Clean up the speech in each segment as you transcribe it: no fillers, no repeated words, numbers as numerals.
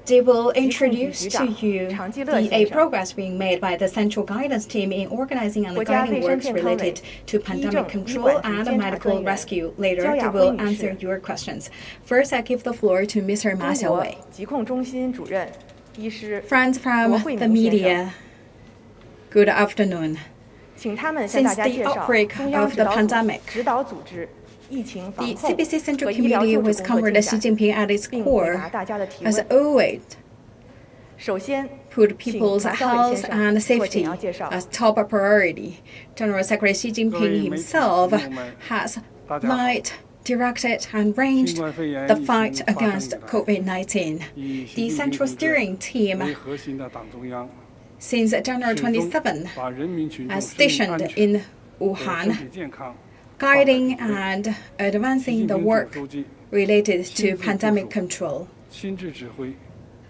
They will introduce to you the progress being made by the Central Guidance Team in organizing and guiding works related to pandemic control and medical rescue. Later, they will answer your questions. First, I give the floor to Mr. Ma Xiaowei. Friends from the media, good afternoon. Since the outbreak of the pandemic, the CBC Central Committee with Comrade Xi Jinping at its core has always put people's health and safety as top priority. General Secretary Xi Jinping himself has led, directed, and arranged the fight against COVID-19. The Central Steering Team, since January 27, has stationed in Wuhan, guiding and advancing the work related to pandemic control.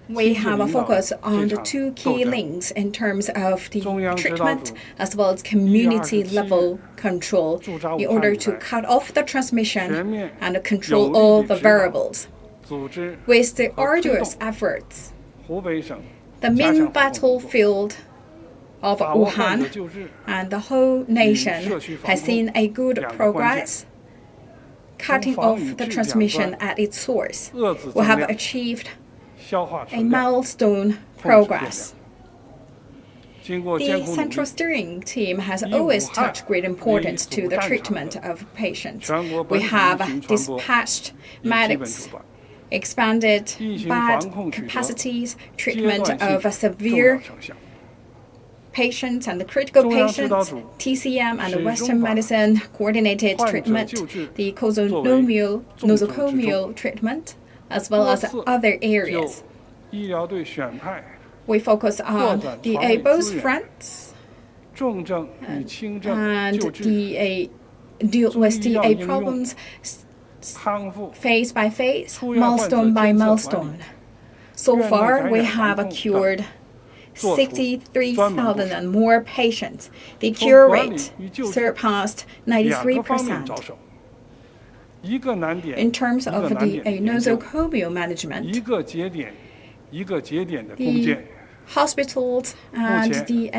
We have a focus on the two key links in terms of the treatment as well as community-level control in order to cut off the transmission and control all the variables. With the arduous efforts, the main battlefield of Wuhan and the whole nation has seen a good progress, cutting off the transmission at its source. We have achieved a milestone progress. The Central Steering Team has always attached great importance to the treatment of patients. We have dispatched medics, expanded bed capacities, treatment of severe patients and the critical patients, TCM and Western medicine coordinated treatment, the nosocomial treatment, as well as other areas. We focus on both fronts and deal with the problems phase by phase, milestone by milestone. So far, we have cured 63,000 and more patients. The cure rate surpassed 93%. In terms of the nosocomial management, the hospitals and the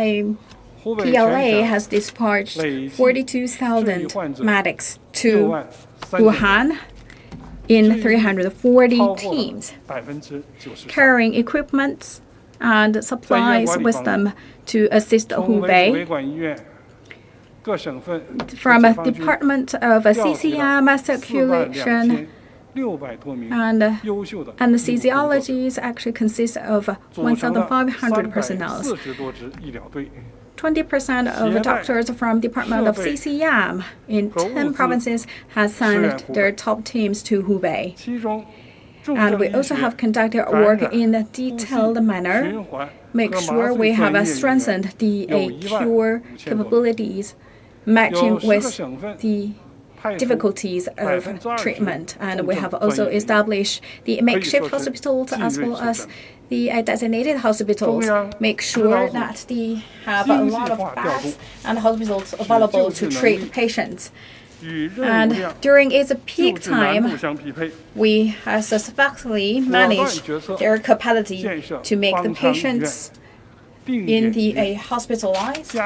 PLA has dispatched 42,000 medics to Wuhan in 340 teams, carrying equipment and supplies with them to assist Hubei. From a Department of CCM circulation and anesthesiologists actually consists of 1,500 personnel. 20% of doctors from Department of CCM in 10 provinces has sent their top teams to Hubei. And we also have conducted our work in a detailed manner, make sure we have strengthened the cure capabilities matching with the difficulties of treatment. And we have also established the makeshift hospitals as well as the designated hospitals, make sure that they have a lot of beds and hospitals available to treat patients. And during its peak time, we have successfully managed their capacity to make the patients in the hospitalized.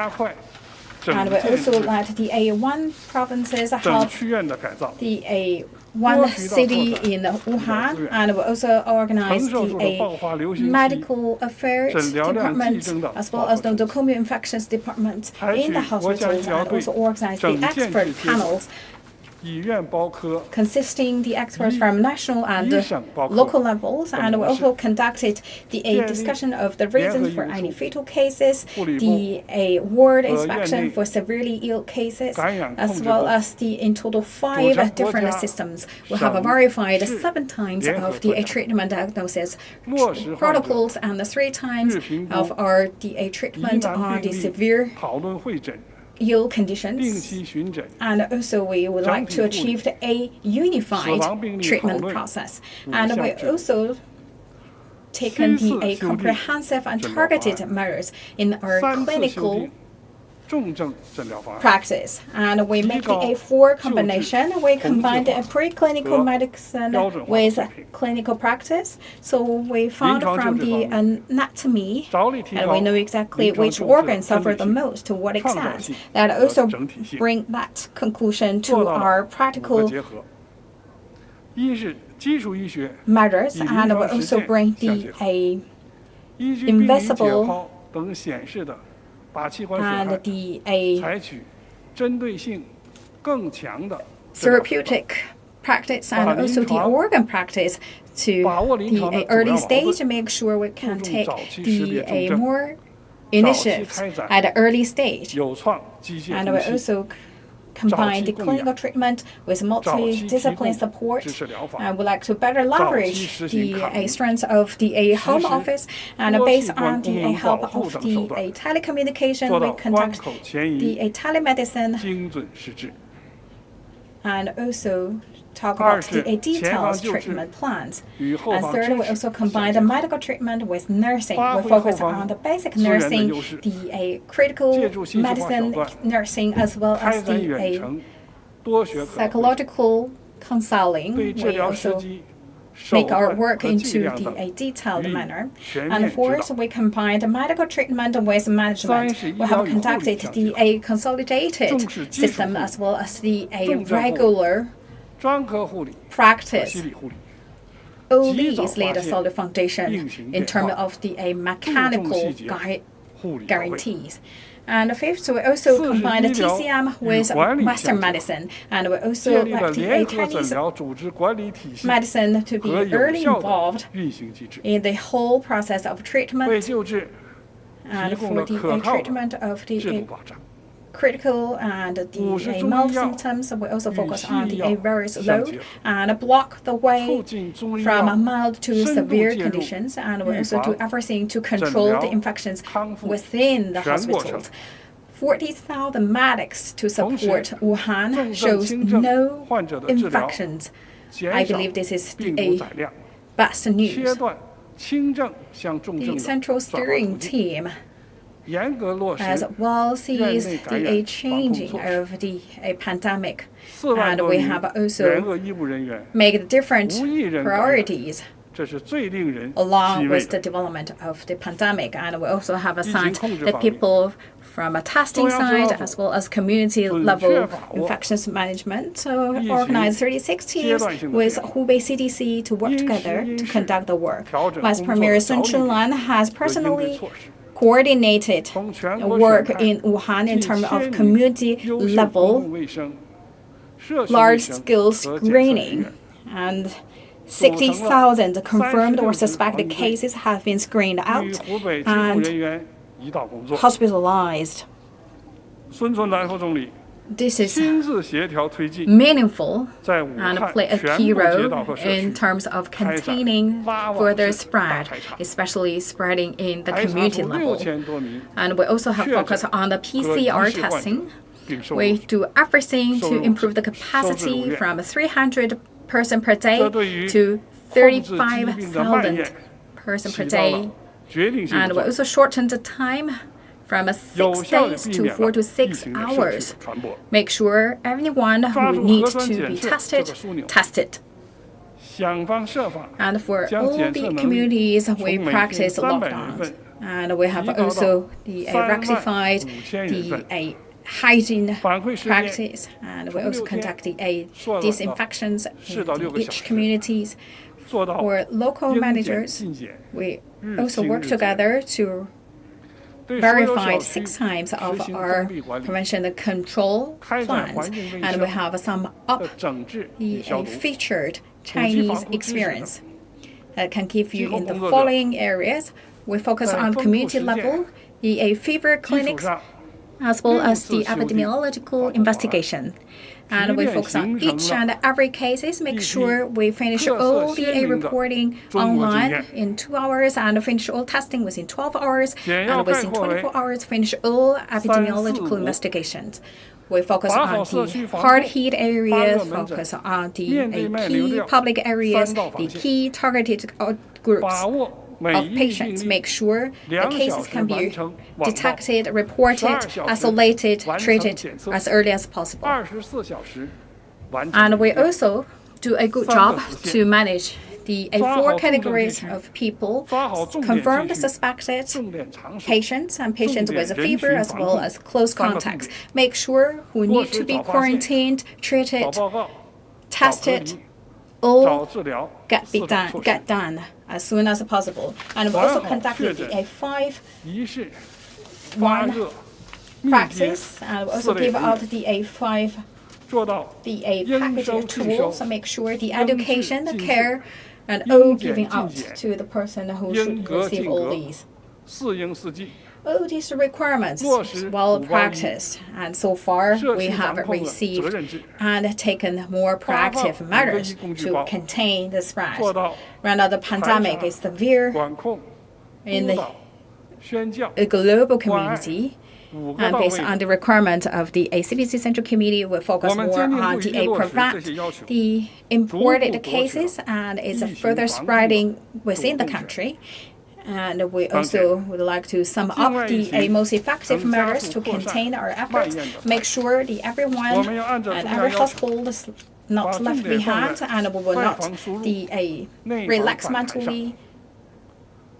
And we also let the A1 provinces have the A1 city in Wuhan, and we also organized the medical affairs department as well as the nosocomial infectious department in the hospitals, and also organized the expert panels consisting the experts from national and local levels, and we also conducted the discussion of the reasons for any fatal cases, the ward inspection for severely ill cases, as well as the in total 5 different systems. We have verified 7 times of the treatment diagnosis protocols and 3 times of our treatment on the severe ill conditions, and also we would like to achieve a unified treatment process. And we also taken the comprehensive and targeted measures in our clinical practice. And we make the four combination. We combine the preclinical medicine with clinical practice. So we found from the anatomy, and we know exactly which organs suffer the most, to what extent. That also bring that conclusion to our practical measures, and we also bring the invisible and the therapeutic practice, and also the organ practice to the early stage to make sure we can take the more initiatives at the early stage. And we also combine the clinical treatment with multidisciplinary support. I would like to better leverage the strengths of the home office, and based on the help of the telecommunication, we conduct the telemedicine and also talk about the detailed treatment plans. And third, we also combine the medical treatment with nursing. We focus on the basic nursing, the critical medicine nursing, as well as the psychological counseling. We also make our work into the detailed manner. And fourth, we combine the medical treatment with management. We have conducted the consolidated system as well as the regular practice. All these laid a solid foundation in terms of the mechanical guarantees. And fifth, we also combine the TCM with Western medicine, and we also like the Chinese medicine to be early involved in the whole process of treatment, and for the treatment of the critical and the mild symptoms, we also focus on the various low and block the way from mild to severe conditions, and we also do everything to control the infections within the hospitals. 40,000 medics to support Wuhan shows no infections. I believe this is the best news. The central steering team as well sees the changing of the pandemic, and we have also made different priorities along with the development of the pandemic, and we also have assigned the people from a testing side as well as community level infections management. So we organized 36 teams with Hubei CDC to work together to conduct the work. Vice Premier Sun Chunlan has personally coordinated work in Wuhan in terms of community level large-scale screening, and 60,000 confirmed or suspected cases have been screened out and hospitalized. This is meaningful and play a key role in terms of containing further spread, especially spreading in the community level. And we also have focus on the PCR testing. We do everything to improve the capacity from 300 person per day to 35,000 person per day. And we also shortened the time from 6 days to 4 to 6 hours. Make sure everyone who needs to be tested. And for all the communities, we practice lockdowns. And we have also rectified the hygiene practice, and we also conduct the disinfections in each communities. For local managers, we also work together to verify 6 times of our prevention and control plans, and we have some featured Chinese experience that can give you in the following areas. We focus on community level, the fever clinics, as well as the epidemiological investigation. And we focus on each and every cases, make sure we finish all the reporting online in 2 hours and finish all testing within 12 hours, and within 24 hours finish all epidemiological investigations. We focus on the hard-hit areas, focus on the key public areas, the key targeted groups. of patients, make sure the cases can be detected, reported, isolated, treated as early as possible. And we also do a good job to manage the 4 categories of people: confirmed suspected patients and patients with a fever, as well as close contacts. Make sure who need to be quarantined, treated, tested, all get done as soon as possible. And we also conducted the 5-1 practice, and we also give out the 5 package of tools to make sure the education, the care, and all giving out to the person who should receive all these. All these requirements well practiced, and so far we have received and taken more proactive measures to contain the spread. Right now the pandemic is severe in the global community. And based on the requirement of the CDC Central Committee, we focus more on the prevent the imported cases and is further spreading within the country. And we also would like to sum up the most effective measures to contain our efforts, make sure everyone and every household is not left behind, and we will not relax mentally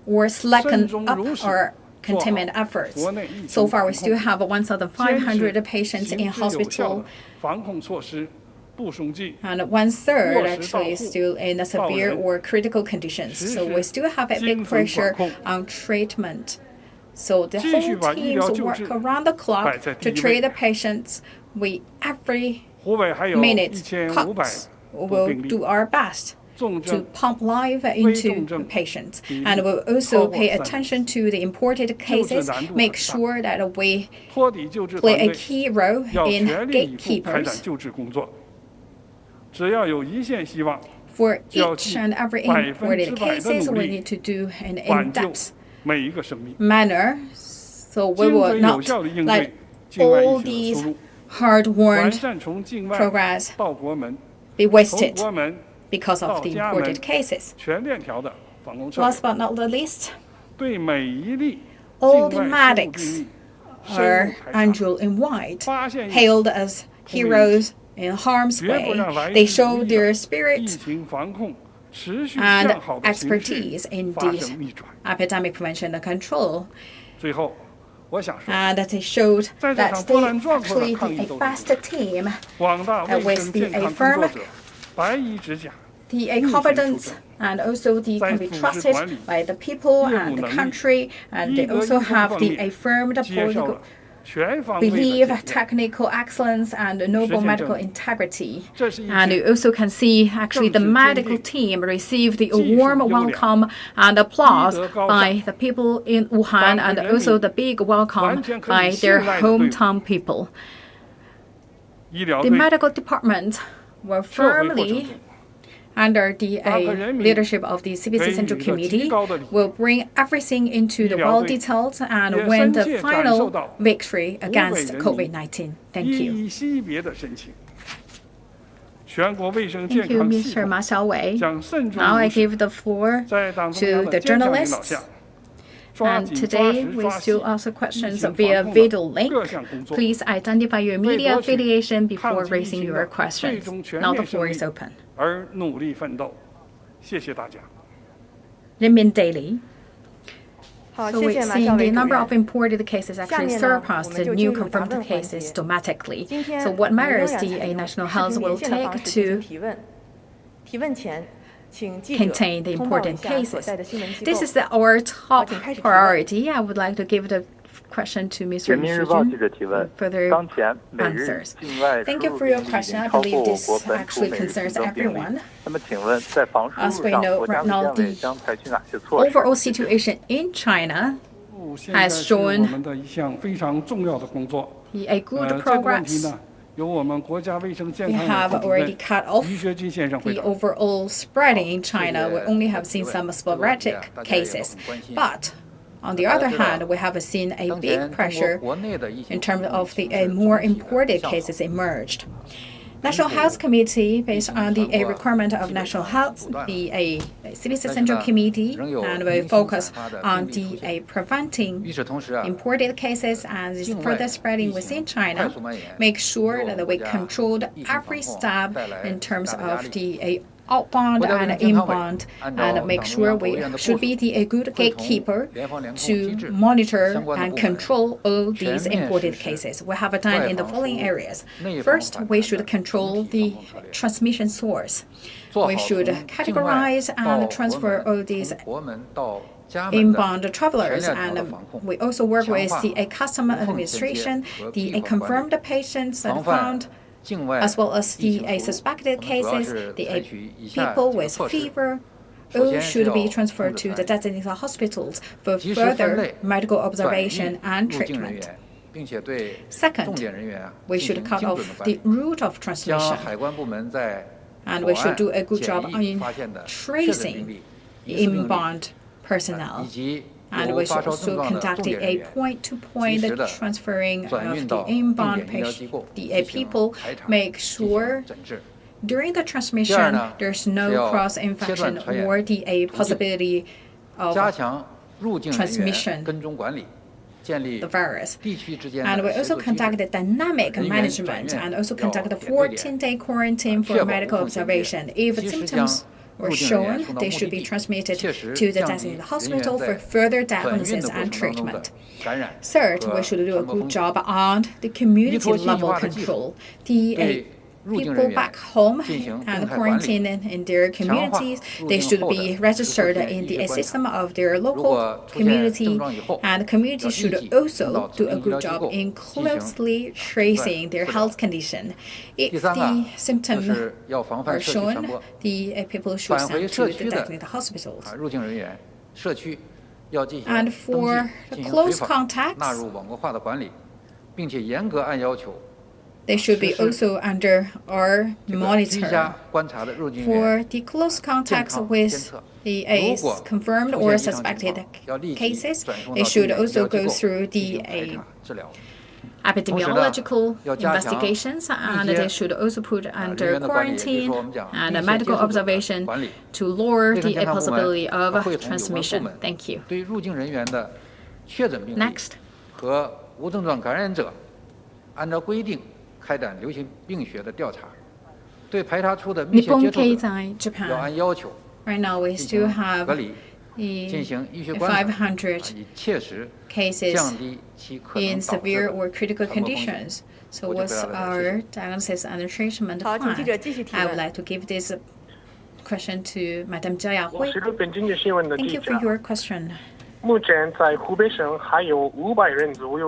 or slacken up our containment efforts. So far, we still have 1,500 patients in hospital, and 1/3 actually is still in severe or critical conditions. So we still have a big pressure on treatment. So the whole teams work around the clock to treat the patients. We every minute counts. We will do our best to pump life into patients. And we'll also pay attention to the imported cases, make sure that we play a key role in gatekeepers. For each and every imported cases, we need to do an in-depth manner, so we will not let all these hard-won progress be wasted because of the imported cases. Last but not the least, all the medics are angel in white, hailed as heroes in harm's way. They show their spirit and expertise in this epidemic prevention and control. And they showed that they actually the best team with the firm, the confidence, and also the can be trusted by the people and the country, and they also have the affirmed political belief, technical excellence, and noble medical integrity. And you also can see actually the medical team received the warm welcome and applause by the people in Wuhan, and also the big welcome by their hometown people. The medical department were firmly under the leadership of the CPC Central Committee, will bring everything into the well-detailed and win the final victory against COVID-19. Thank you. Thank you, Mr. Ma Xiaowei. Now I give the floor to the journalists. And today, we still answer questions via video link. Please identify your media affiliation before raising your questions. Now the floor is open. Renmin Daily. So we've seen the number of imported cases actually surpassed the new confirmed cases dramatically. So what measures the national health will take to contain the important cases? This is our top priority. I would like to give the question to Mr. Yu for further answers. Thank you for your question. I believe this actually concerns everyone. As we know, right now the overall situation in China has shown a good progress. We have already cut off the overall spreading in China. We only have seen some sporadic cases. But on the other hand, we have seen a big pressure in terms of the more imported cases emerged. National Health Committee, based on the requirement of National Health, the CDC Central Committee, and we focus on the preventing imported cases and its further spreading within China. Make sure that we controlled every step in terms of the outbound and inbound, and make sure we should be a good gatekeeper to monitor and control all these imported cases. We have done in the following areas. First, we should control the transmission source. We should categorize and transfer all these inbound travelers, and we also work with the customs administration, the confirmed patients that found, as well as the suspected cases, the people with fever, all should be transferred to the designated hospitals for further medical observation and treatment. Second, we should cut off the route of transmission, and we should do a good job in tracing the inbound personnel. And we should also conduct a point-to-point transferring of the inbound the people, make sure during the transmission there's no cross-infection or the possibility of transmission the virus. And we also conduct the dynamic management and also conduct the 14-day quarantine for medical observation. If symptoms were shown, they should be transmitted to the designated hospital for further diagnosis and treatment. Third, we should do a good job on the community level control. The people back home and quarantine in their communities, they should be registered in the system of their local community, and the community should also do a good job in closely tracing their health condition. If the symptoms are shown, the people should send to the designated hospitals. And for the close contacts, they should be also under our monitor. For the close contacts with the confirmed or suspected cases, they should also go through the epidemiological investigations, and they should also put under quarantine and medical observation to lower the possibility of transmission. Thank you. Next. 开展流行病学的调查，对排查出的密切接触者要按要求 Right now we still have 隔离，进行医学观察，以切实降低其可能导致的 in severe or critical conditions. So what's our diagnosis and treatment plan? I would like to give this question to Madam Jia Yahui. Thank you for your question.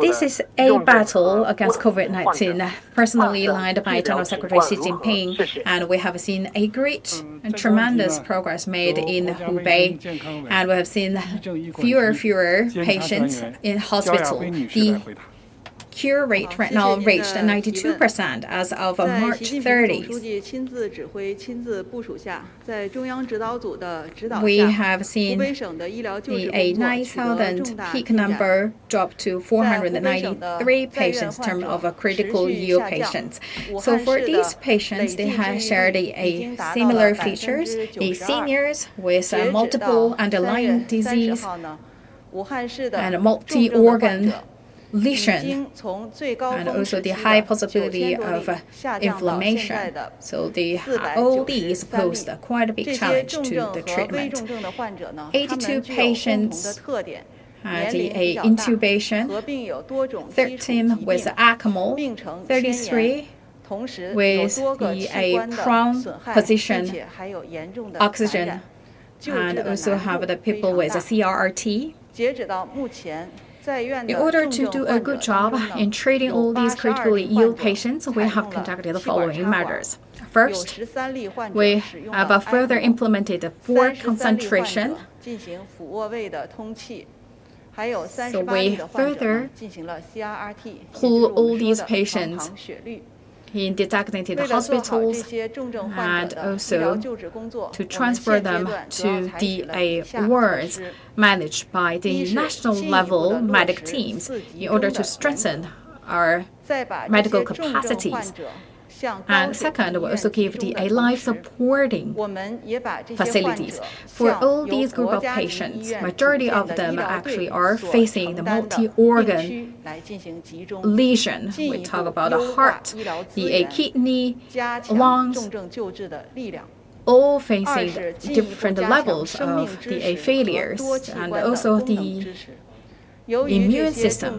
This is a battle against COVID-19, personally led by General Secretary Xi Jinping, and we have seen a great and tremendous progress made in Hubei, and we have seen fewer patients in hospital. The cure rate right now reached 92% as of March 30th. We have seen the 9,000 peak number drop to 493 patients in terms of critical ill patients. So for these patients, they have shared a similar features, the seniors with multiple underlying disease and multi-organ lesion, and also the high possibility of inflammation. So all these pose quite a big challenge to the treatment. 82 patients had a intubation, 13 with ECMO, 33 with a crown position oxygen, and also have the people with a CRRT. In order to do a good job in treating all these critically ill patients, we have conducted the following measures. First, we have further implemented 4 concentration. So we further pull all these patients in designated hospitals and also to transfer them to the wards managed by the national level medic teams in order to strengthen our medical capacities. And second, we also give the life supporting facilities. For all these group of patients, majority of them actually are facing the multi-organ lesion. We talk about the heart, the kidney, lungs, all facing different levels of the failures, and also the immune system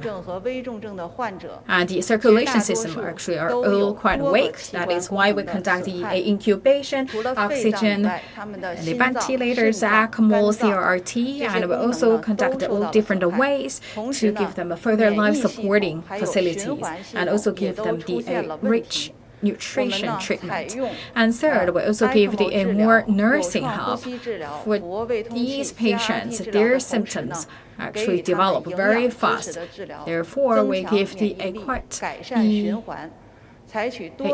and the circulation system actually are all quite weak. That is why we conduct the incubation, oxygen, the ventilators, ECMO, CRRT, and we also conduct all different ways to give them further life-supporting facilities and also give them the rich nutrition treatment. And third, we also give the more nursing help. For these patients, their symptoms actually develop very fast. Therefore, we give the quite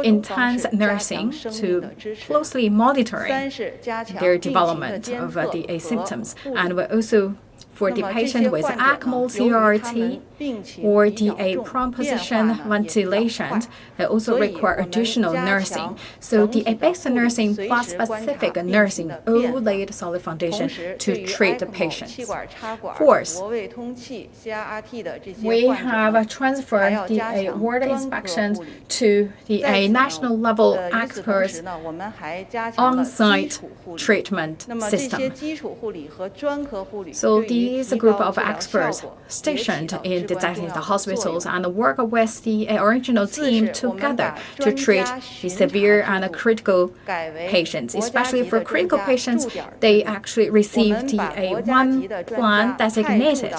intense nursing to closely monitoring their development of the symptoms. And we also, for the patient with ECMO, CRT, or the prone position ventilation, they also require additional nursing. So the basic nursing plus specific nursing all lay the solid foundation to treat the patients. Fourth, we have transferred the water inspections to the national level experts on-site treatment system. So these group of experts stationed in the designated hospitals and work with the original team together to treat the severe and critical patients. Especially for critical patients, they actually receive the one plan designated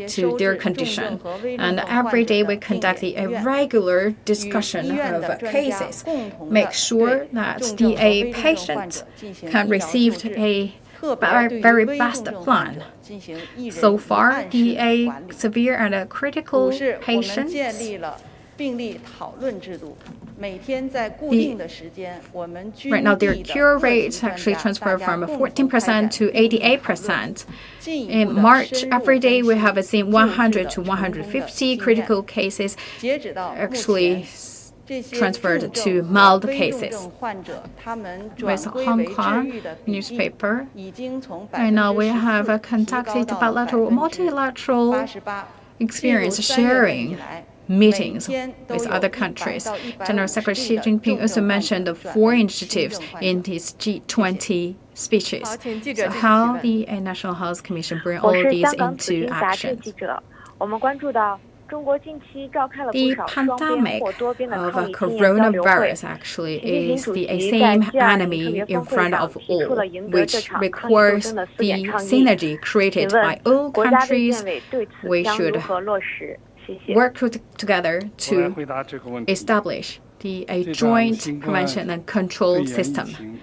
to their condition. And every day we conduct a regular discussion of cases, make sure that the patient can receive a very best plan. So far, the severe and critical patients, right now their cure rate actually transferred from 14% to 88%. In March, every day we have seen 100 to 150 critical cases actually transferred to mild cases. With Hong Kong newspaper, right now we have conducted bilateral, multilateral experience sharing meetings with other countries. General Secretary Xi Jinping also mentioned the 4 initiatives in his G20 speeches. So how the National Health Commission bring all these into action. The pandemic of coronavirus actually is the same enemy in front of all, which requires the synergy created by all countries. We should work together to establish the joint prevention and control system.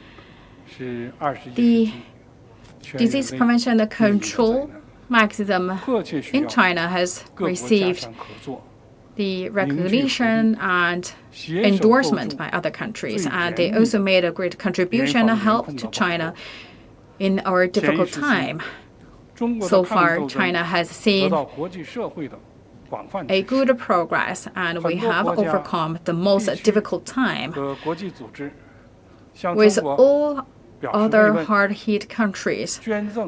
The disease prevention and control mechanism in China has received the recognition and endorsement by other countries, and they also made a great contribution and help to China in our difficult time. So far, China has seen a good progress, and we have overcome the most difficult time. With all other hard-hit countries,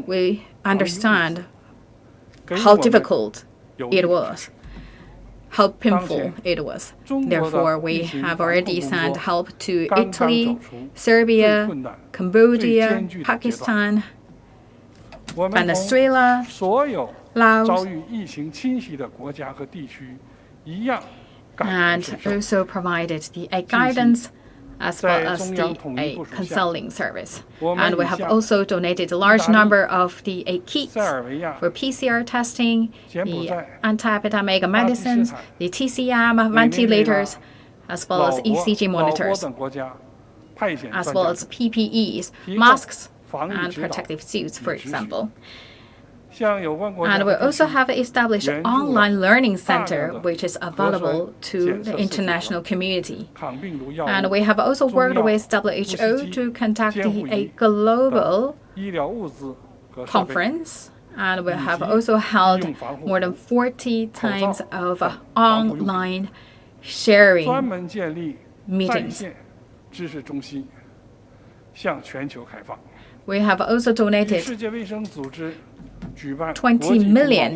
we understand how difficult it was, how painful it was. Therefore, we have already sent help to Italy, Serbia, Cambodia, Pakistan, Venezuela, Laos, and also provided the guidance as well as the counseling service. And we have also donated a large number of the kits for PCR testing, the anti-epidemic medicines, the TCM ventilators, as well as ECG monitors, as well as PPEs, masks, and protective suits, for example. And we also have established an online learning center, which is available to the international community. And we have also worked with WHO to conduct a global conference. And we have also held more than 40 times of online sharing meetings. We have also donated $20 million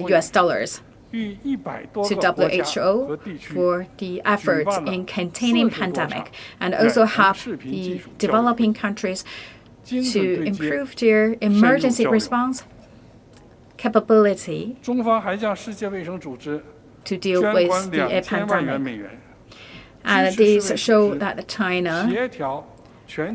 to WHO for the efforts in containing pandemic and also help the developing countries to improve their emergency response capability to deal with the pandemic. And these show that China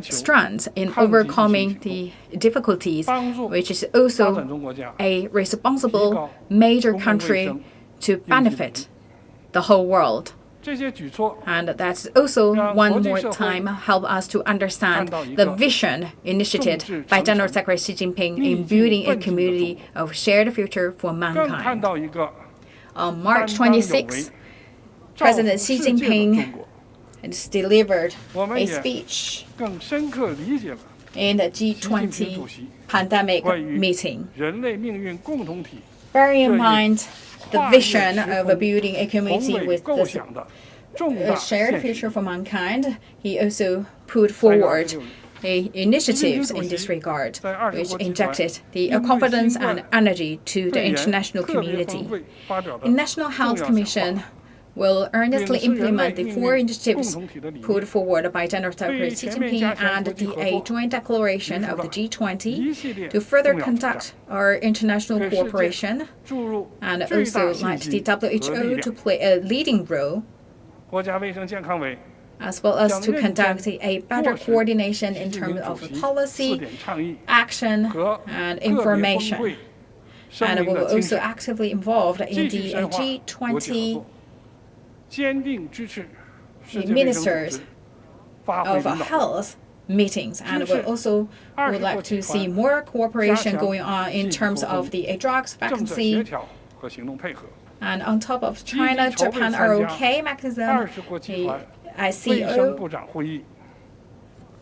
strengths in overcoming the difficulties, which is also a responsible major country to benefit the whole world. And that's also one more time help us to understand the vision initiated by General Secretary Xi Jinping in building a community of shared future for mankind. On March 26, President Xi Jinping has delivered a speech in the G20 pandemic meeting. Bearing in mind the vision of building a community with a shared future for mankind, he also put forward initiatives in this regard, which injected the confidence and energy to the international community. The National Health Commission will earnestly implement the 4 initiatives put forward by General Secretary Xi Jinping and the joint declaration of the G20 to further conduct our international cooperation and also let the WHO to play a leading role, as well as to conduct a better coordination in terms of policy, action, and information. And we will also actively involved in the G20 ministers of health meetings, and we also would like to see more cooperation going on in terms of the drugs, vaccine, and on top of China, Japan ROK mechanism, the ICO,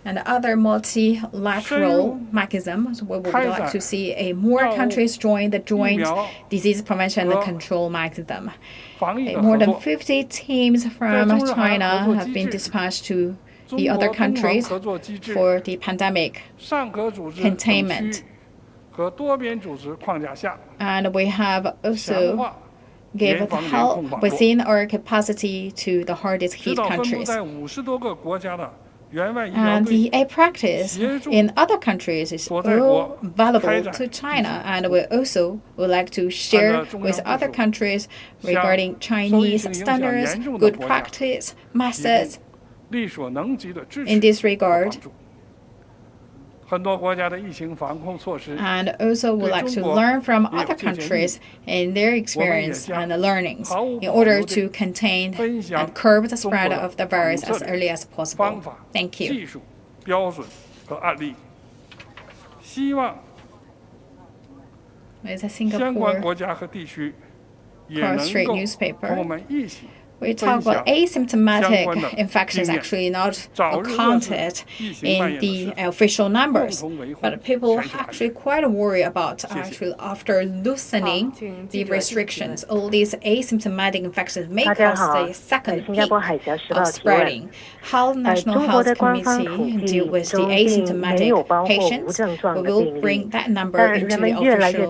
and other multilateral mechanisms. We would like to see more countries join the joint disease prevention and control mechanism. More than 50 teams from China have been dispatched to the other countries for the pandemic containment. And we have also given help within our capacity to the hardest hit countries. And the practice in other countries is all valuable to China, and we also would like to share with other countries regarding Chinese standards, good practice, methods in this regard. And also would like to learn from other countries and their experience and learnings in order to contain and curb the spread of the virus as early as possible. Thank you. It's a Singapore cross-strait newspaper. We talk about asymptomatic infections actually not counted in the official numbers, but people are actually quite worried about actually after loosening the restrictions, all these asymptomatic infections may cause the second peak of spreading. How the National Health Committee deal with the asymptomatic patients? We will bring that number into the official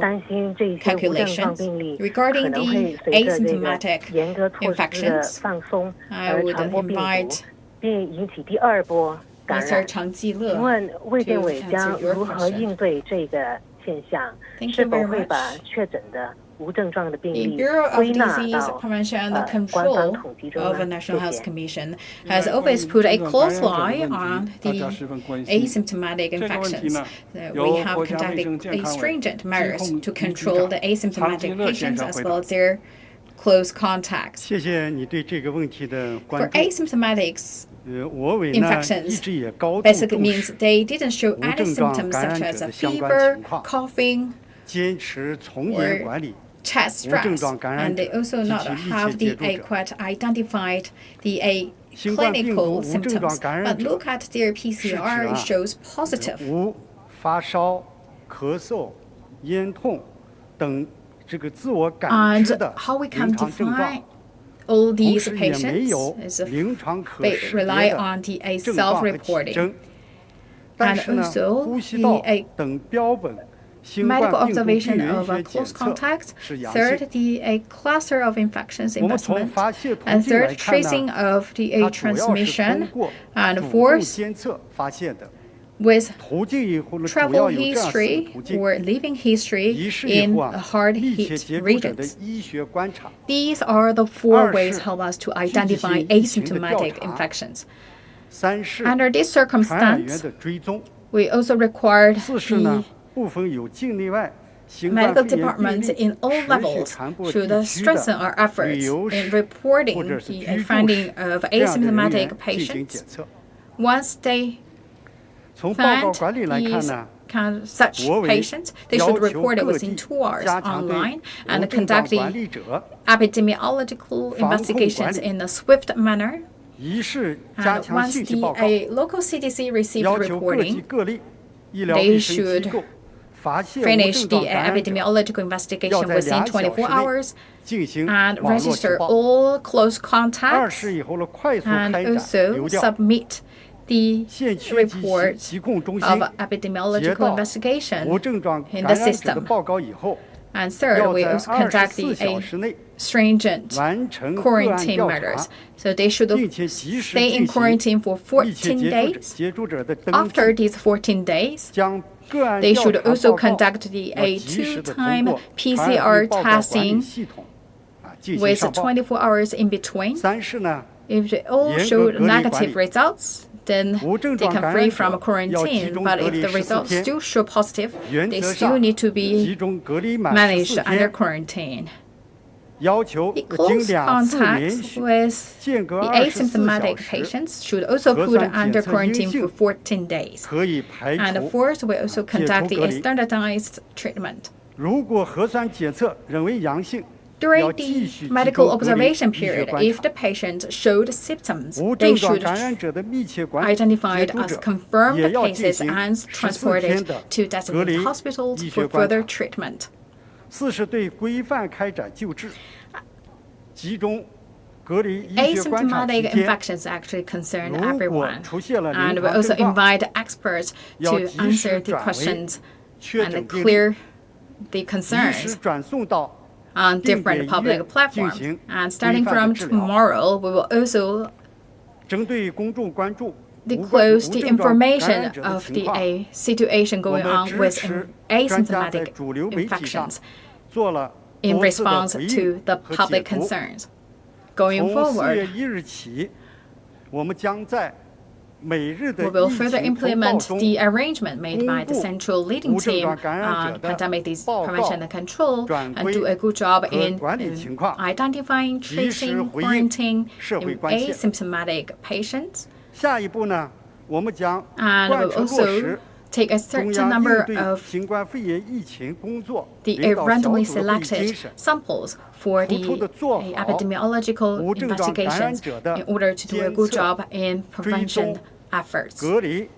calculations. Regarding the asymptomatic infections, I would invite Mr. Chang Jile to answer your question. Thank you very much. The Bureau of Disease Prevention and Control of the National Health Commission has always put a close eye on the asymptomatic infections. We have conducted stringent measures to control the asymptomatic patients as well as their close contacts. For asymptomatic infections, basically means they didn't show any symptoms such as a fever, coughing, or chest stress, and they also not have the adequate identified the clinical symptoms. But look at their PCR, it shows positive. And how we can define all these patients rely on the self-reporting. And also the medical observation of close contact. Third, the cluster of infections investment. And third, tracing of the transmission. And fourth, with travel history or living history in hard-hit regions. These are the 4 ways help us to identify asymptomatic infections. Under this circumstance, we also required the medical departments in all levels should strengthen our efforts in reporting the finding of asymptomatic patients. Once they find such patients, they should report it within 2 hours online and conduct the epidemiological investigations in a swift manner. And once the local CDC received reporting, they should finish the epidemiological investigation within 24 hours and register all close contacts and also submit the report of epidemiological investigation in the system. And third, we also conduct the stringent quarantine measures. So they should stay in quarantine for 14 days. After these 14 days, they should also conduct the 2-time PCR testing with 24 hours in between. If they all show negative results, then they can free from quarantine. But if the results still show positive, they still need to be managed under quarantine. The close contact with the asymptomatic patients should also put under quarantine for 14 days. And fourth, we also conduct the standardized treatment. During the medical observation period, if the patient showed symptoms, they should be identified as confirmed cases and transported to designated hospitals for further treatment. Asymptomatic infections actually concern everyone, and we also invite experts to answer the questions and clear the concerns on different public platforms. And starting from tomorrow, we will also disclose the information of the situation going on with asymptomatic infections in response to the public concerns. Going forward, we will further implement the arrangement made by the central leading team on pandemic disease prevention and control and do a good job in identifying, tracing, quarantining asymptomatic patients. And we'll also take a certain number of the randomly selected samples for the epidemiological investigations in order to do a good job in prevention efforts. We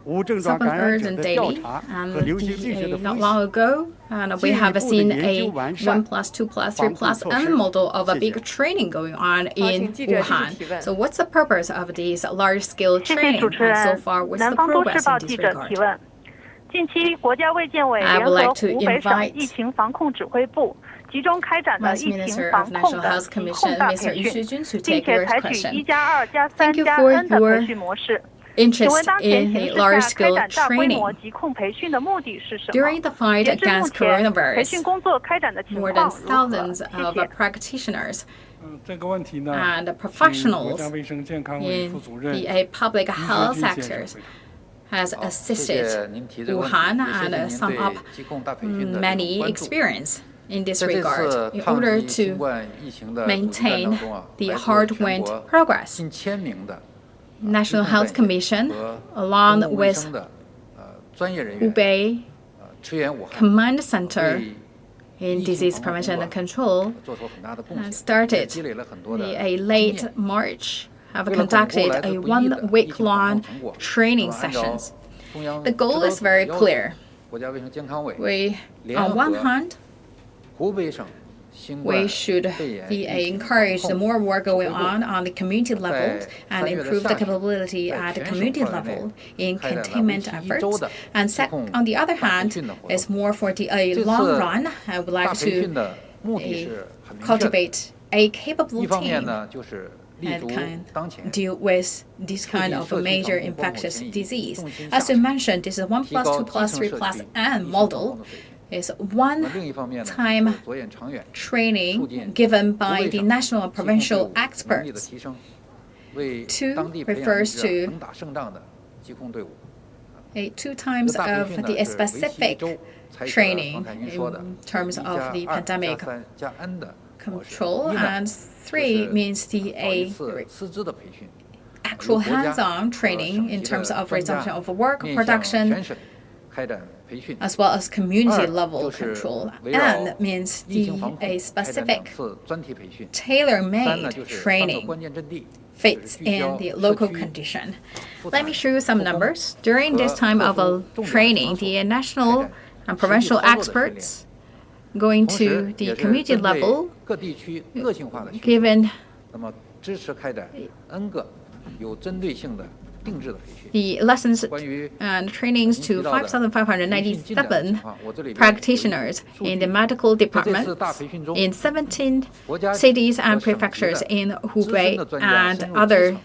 urgent daily, and not long ago, and we have seen a 1+2+3+N model of a big training going on in Wuhan. So what's the purpose of this large-scale training? And so far, what's the progress in this regard? I would like to invite Vice Minister of National Health Commission, Mr. Yu Xujun, to take your question. Thank you for your interest in the large-scale training. During the fight against coronavirus, more than thousands of practitioners and professionals in the public health sectors has assisted Wuhan and sum up many experience in this regard in order to maintain the hard-won progress. National Health Commission, along with Hubei Command Center in Disease Prevention and Control, started a late March, have conducted a 1-week-long training sessions The goal is very clear. We, on one hand, we should encourage the more work going on the community level and improve the capability at the community level in containment efforts. And on the other hand, it's more for the long run. I would like to cultivate a capable team and can deal with this kind of a major infectious disease. As you mentioned, this is 1+2+3+N model. Is one-time training given by the national and provincial experts. 2 refers to 2 times of the specific training in terms of the pandemic control, and 3 means the actual hands-on training in terms of resumption of work production, as well as community level control. N means a specific tailor-made training fits in the local condition. Let me show you some numbers. During this time of training, the national and provincial experts going to the community level, given the lessons and trainings to 5,597 practitioners in the medical departments in 17 cities and prefectures in Hubei and other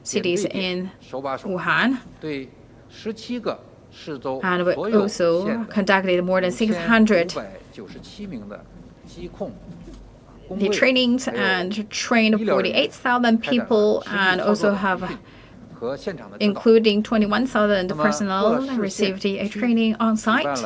cities in Wuhan. And we also conducted more than 600 the trainings and trained 48,000 people, and also have including 21,000 personnel received a training on site.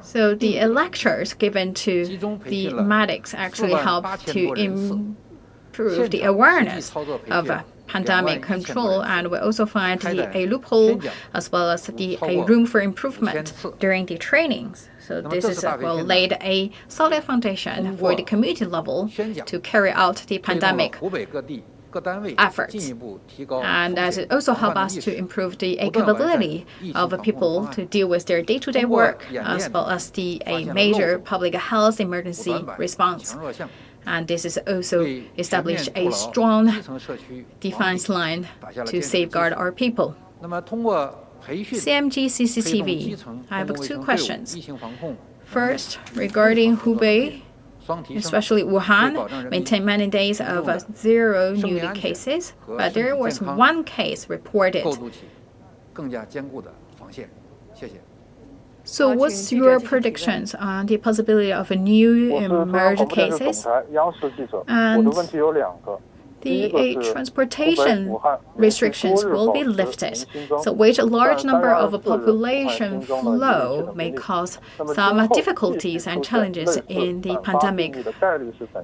So the lectures given to the medics actually helped to improve the awareness of pandemic control, and we also find a loophole as well as a room for improvement during the trainings. So this is will lay a solid foundation for the community level to carry out the pandemic efforts. And as it also helps us to improve the capability of people to deal with their day-to-day work, as well as a major public health emergency response. And this is also established a strong defense line to safeguard our people. CMG CCTV, I have 2 questions. First, regarding Hubei, especially Wuhan, maintained many days of 0 new cases, but there was 1 case reported. So what's your predictions on the possibility of a new emerged cases? And the transportation restrictions will be lifted, so which large number of population flow may cause some difficulties and challenges in the pandemic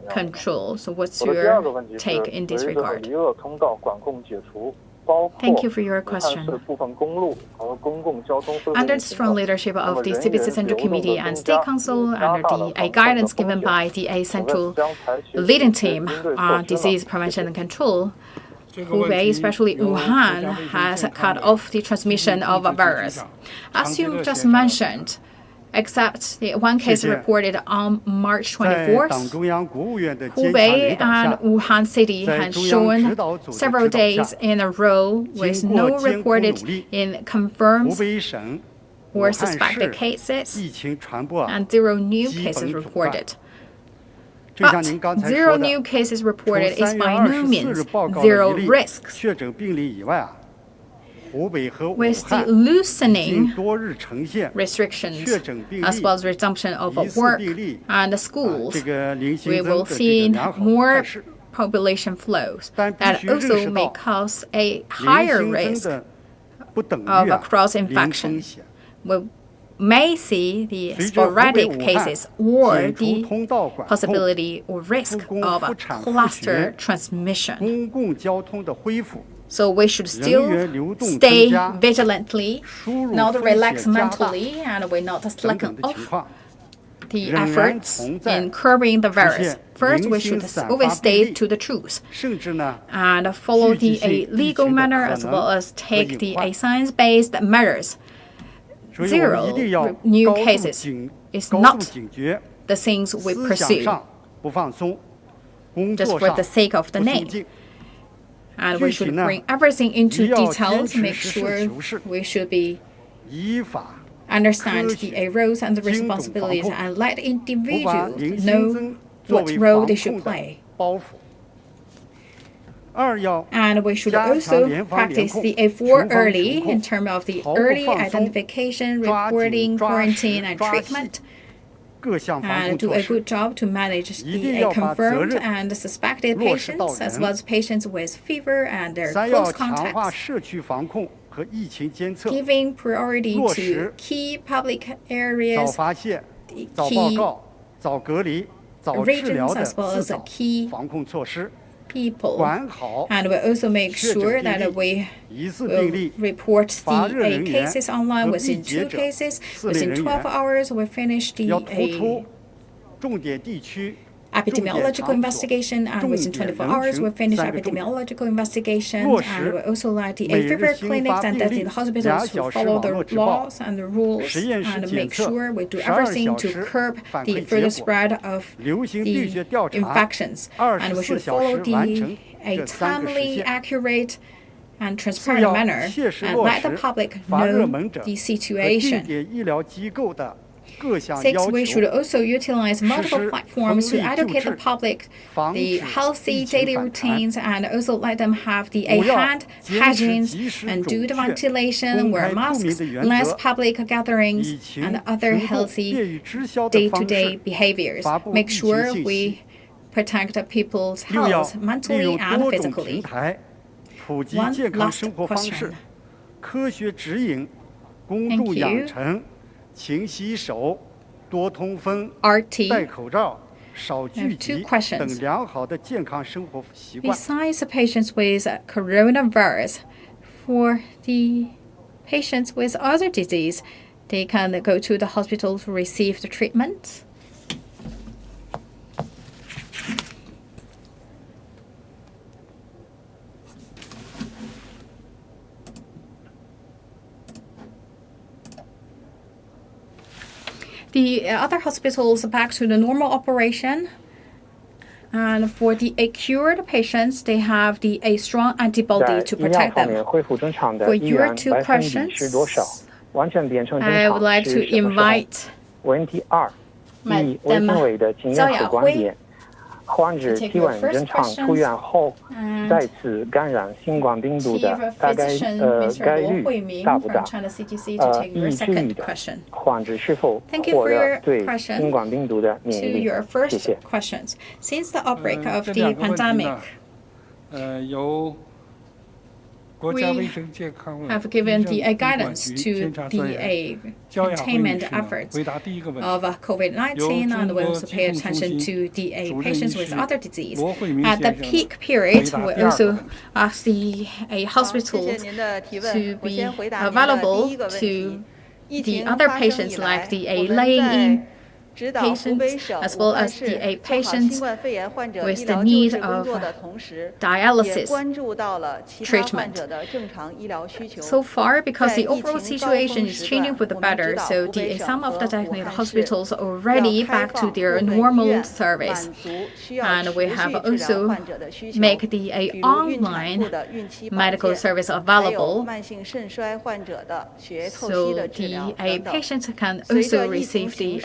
control. So what's your take in this regard? Thank you for your question. Under the strong leadership of the CPC Central Committee and State Council, under the guidance given by the central leading team on disease prevention and control, Hubei, especially Wuhan, has cut off the transmission of a virus. As you just mentioned, except the 1 case reported on March 24th, Hubei and Wuhan City has shown several days in a row with no reported in confirmed or suspected cases and 0 new cases reported. But 0 new cases reported is by no means 0 risks. With the loosening restrictions, as well as resumption of work and schools, we will see more population flows that also may cause a higher risk of cross-infection. We may see the sporadic cases or the possibility or risk of a cluster transmission. So we should still stay vigilantly, not relax mentally, and we not slacken off. the efforts in curbing the virus. First, we should always stay to the truth and follow the legal manner as well as take the science-based measures. 0 new cases is not the things we pursue just for the sake of the name. And we should bring everything into details, make sure we should be understand the roles and the responsibilities and let individuals know what role they should play. And we should also practice the 4 early in terms of the early identification, reporting, quarantine, and treatment. And do a good job to manage the confirmed and suspected patients, as well as patients with fever and their close contacts. Giving priority to key public areas, key regions, as well as key people. And we also make sure that we will report the cases online within 2 cases. Within 12 hours, we finish the epidemiological investigation, and within 24 hours, we finish epidemiological investigation. And we also like the fever clinics and the hospitals to follow the laws and the rules and make sure we do everything to curb the further spread of the infections. And we should follow a timely, accurate, and transparent manner and let the public know the situation. 6, we should also utilize multiple platforms to educate the public the healthy daily routines and also let them have the hand hygiene and do the ventilation, wear masks, less public gatherings, and other healthy day-to-day behaviors. Make sure we protect people's health mentally and physically. One last question. Thank you. 勤洗手，多通风， RT. 戴口罩，少聚集等良好的健康生活习惯。 Besides the patients with coronavirus, for the patients with other disease, they can go to the hospital to receive the treatment. The other hospitals back to the normal operation. And for the cured patients, they have a strong antibody to protect them. For your 2 questions, I would like to invite Madam Zhao Yahui 患者体温正常出院后再次感染新冠病毒的大概率大不大？以至于的患者是否获得对新冠病毒的免疫力？谢谢。 Since the outbreak of the pandemic, we have given the guidance to the containment efforts of COVID-19, and we also pay attention to the patients with other disease. At the peak period, we also ask the hospitals to be available to the other patients, like the laying-in patients, as well as the patients with the need of dialysis treatment. So far, because the overall situation is changing for the better, so some of the technical hospitals are already back to their normal service. And we have also make the online medical service available, so the patients can also receive the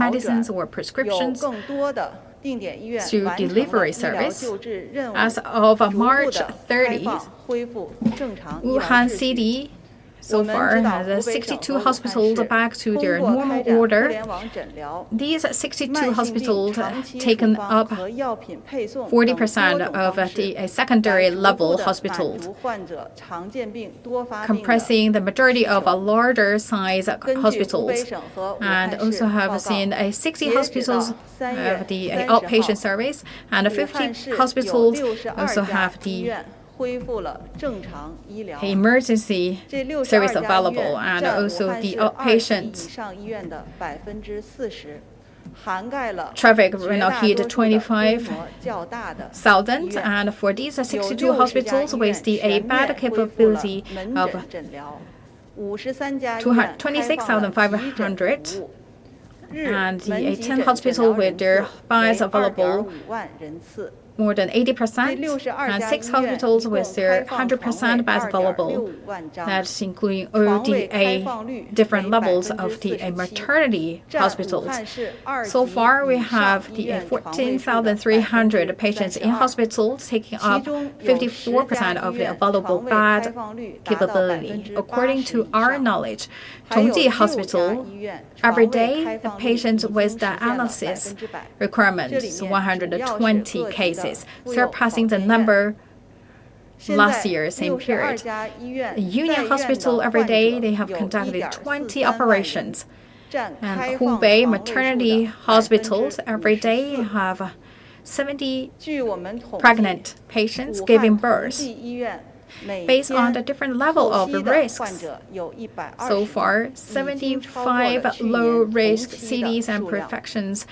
medicines or prescriptions through delivery service. As of March 30th, Wuhan City so far has 62 hospitals back to their normal order. These 62 hospitals taken up 40% of the secondary level hospitals, comprising the majority of larger size hospitals, and also have seen 60 hospitals of the outpatient service, and 50 hospitals also have the emergency service available, and also the outpatient traffic will not hit 25,000, and for these 62 hospitals with the bed capability of 26,500, and the 10 hospitals with their beds available more than 80%, and 6 hospitals with their 100% beds available. That's including all the different levels of the maternity hospitals. So far, we have the 14,300 patients in hospitals, taking up 54% of the available bed capability. According to our knowledge, Chongji Hospital, every day, the patients with dialysis requirements 120 cases, surpassing the number last year, same period. The Union Hospital, every day, they have conducted 20 operations. And Hubei Maternity Hospitals, every day, have 70 pregnant patients giving birth. Based on the different level of risks, so far, 75 low-risk cities and prefectures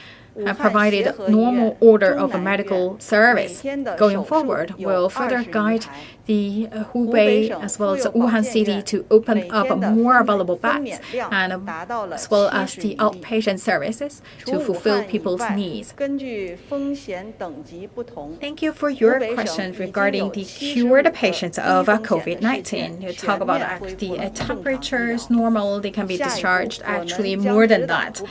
have provided normal order of a medical service. Going forward, we'll further guide the Hubei as well as Wuhan City to open up more available beds and as well as the outpatient services to fulfill people's needs. Thank you for your question regarding the cured patients of COVID-19. You talk about the temperature is normal, they can be discharged, actually more than that.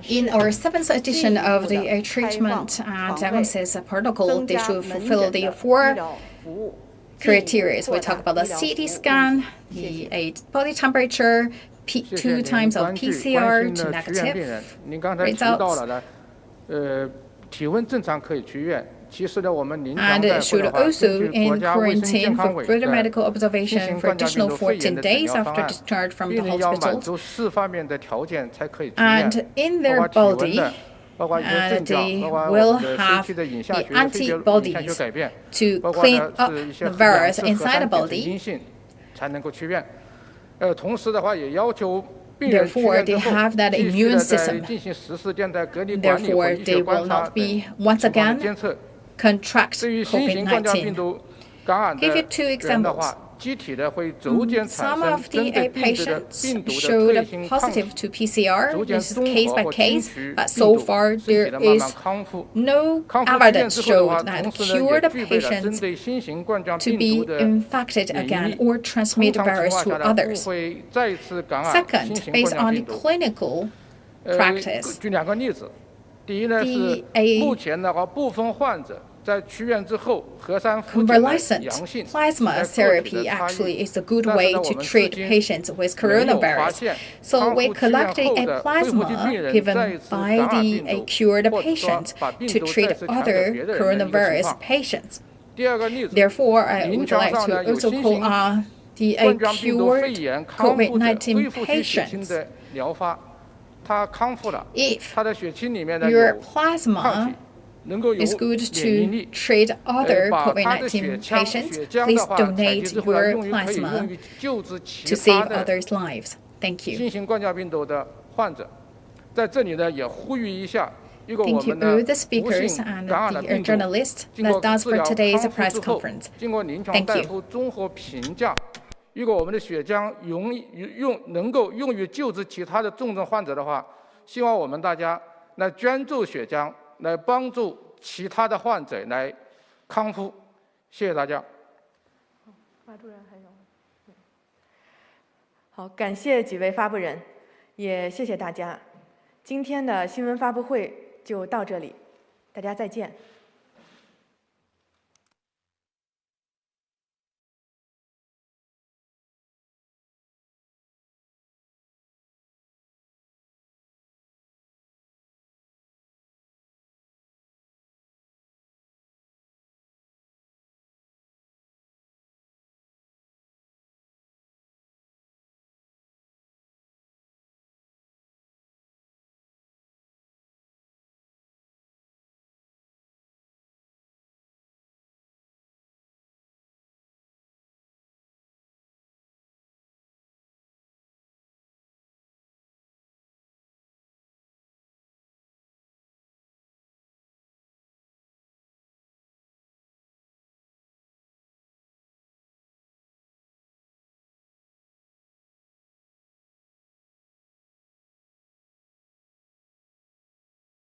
In our 7th edition of the treatment and diagnosis protocol, they should fulfill the 4 criteria. We talk about the CT scan, the body temperature, 2 times of PCR to negative results. And it should also in quarantine for further medical observation for additional 14 days after discharge from the hospital. And in their body, and they will have the antibodies to clean up the virus inside the body. Therefore, they have that immune system. Therefore, they will not be once again contract COVID-19. Give you 2 examples. Some of the patients showed positive to PCR. This is case by case, but so far there is no evidence showed that cured patients to be infected again or transmit the virus to others. Second, based on the clinical practice, convalescent plasma therapy actually is a good way to treat patients with coronavirus. So we collected a plasma given by the cured patient to treat other coronavirus patients. Therefore, I would like to also call on the cured COVID-19 patients. If your plasma is good to treat other COVID-19 patients, please donate your plasma to save others' lives. Thank you. Thank you all the speakers and the journalists. That's for today's press conference. Thank you. 如果我们的血浆能够用于救治其他的重症患者的话，希望我们大家来捐助血浆，来帮助其他的患者来康复。谢谢大家。发布人还有。好，感谢几位发布人，也谢谢大家。今天的新闻发布会就到这里，大家再见。